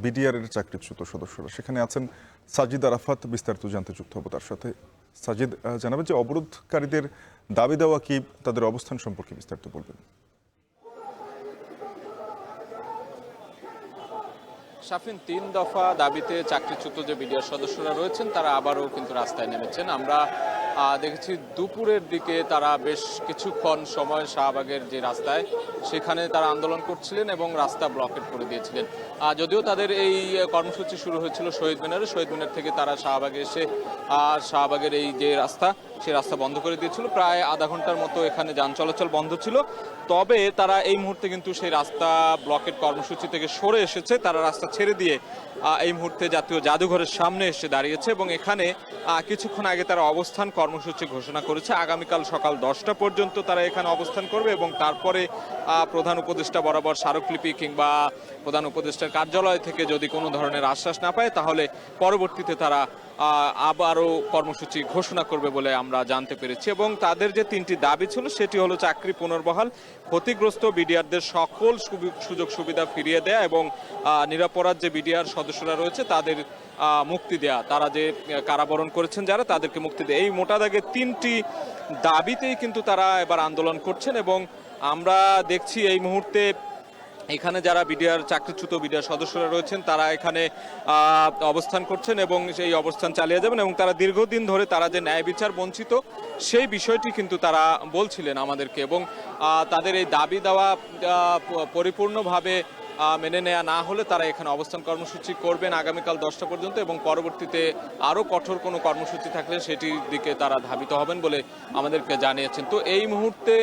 BDR এর চাকরিচ্যুত সদস্যরা, সেখানে আছেন সাজিদ আরাফাত। বিস্তারিত জানতে যুক্ত হবো তার সাথে। সাজিদ, জানাবেন যে অবরোধকারীদের দাবি দেওয়া কি, তাদের অবস্থান সম্পর্কে বিস্তারিত বলবেন। শাফিন, ৩ দফা দাবিতে চাকরিচ্যুত যে বিডিআর সদস্যরা রয়েছেন তারা আবারও কিন্তু রাস্তায় নেমেছেন। আমরা দেখেছি দুপুরের দিকে তারা বেশ কিছুক্ষণ সময় শাহবাগের যে রাস্তায় সেখানে তারা আন্দোলন করছিলেন এবং রাস্তা ব্লকেট করে দিয়েছিলেন। যদিও তাদের এই কর্মসূচি শুরু হয়েছিল শহীদ মিনার থেকে তারা শাহবাগে এসে শাহবাগের এই যে রাস্তা, সেই রাস্তা বন্ধ করে দিয়েছিল। প্রায় আধা ঘন্টার মতো এখানে যান চলাচল বন্ধ ছিল। তবে তারা এই মুহূর্তে কিন্তু সেই রাস্তা ব্লকেট কর্মসূচি থেকে সরে এসেছে। তারা রাস্তা ছেড়ে দিয়ে এই মুহূর্তে জাতীয় জাদুঘরের সামনে এসে দাঁড়িয়েছে এবং এখানে কিছুক্ষণ আগে তারা অবস্থান কর্মসূচি ঘোষণা করেছে। আগামীকাল সকাল 10টা পর্যন্ত তারা এখানে অবস্থান করবে এবং তারপরে প্রধান উপদেষ্টা বরাবর স্মারকলিপি কিংবা প্রধান উপদেষ্টার কার্যালয় থেকে যদি কোনো ধরনের আশ্বাস না পায় তাহলে পরবর্তীতে তারা আবারও কর্মসূচি ঘোষণা করবে বলে আমরা জানতে পেরেছি। এবং তাদের যে 3টি দাবি ছিল সেটি হলো চাকরি পুনর্বহাল, ক্ষতিগ্রস্ত বিডিআরদের সকল সুযোগ সুবিধা ফিরিয়ে দেয়া এবং নিরপরাধ যে বিডিআর সদস্যরা রয়েছে তাদের মুক্তি দেয়া, তারা যে কারাবরণ করেছেন যারা, তাদেরকে মুক্তি দেয়। এই মোটা দাগে 3টি দাবিতেই কিন্তু তারা এবার আন্দোলন করছেন এবং আমরা দেখছি এই মুহূর্তে এখানে যারা চাকরিচ্যুত বিডিআর সদস্যরা রয়েছেন তারা এখানে অবস্থান করছেন এবং সেই অবস্থান চালিয়ে যাবেন এবং তারা দীর্ঘদিন ধরে তারা যে ন্যায় বিচার বঞ্চিত সেই বিষয়টি কিন্তু তারা বলছিলেন আমাদেরকে এবং তাদের এই দাবি দেওয়া পরিপূর্ণভাবে মেনে নেওয়া না হলে তারা এখানে অবস্থান কর্মসূচি করবেন আগামীকাল 10টা পর্যন্ত এবং পরবর্তীতে আরও কঠোর কোনো কর্মসূচি থাকলে সেটির দিকে তারা ধাবিত হবেন বলে আমাদেরকে জানিয়েছেন। তো এই মুহূর্তে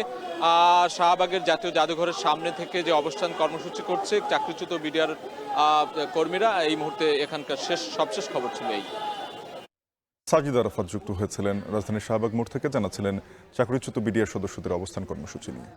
শাহবাগের জাতীয় জাদুঘরের সামনে থেকে যে অবস্থান কর্মসূচি করছে চাকরিচ্যুত বিডিআর কর্মীরা, এই মুহূর্তে এখানকার সবশেষ খবর ছিল এই। সাজিদ আরাফাত যুক্ত হয়েছিলেন রাজধানীর শাহবাগ মোড় থেকে, জানাচ্ছিলেন চাকরিচ্যুত বিডিআর সদস্যদের অবস্থান কর্মসূচি নিয়ে।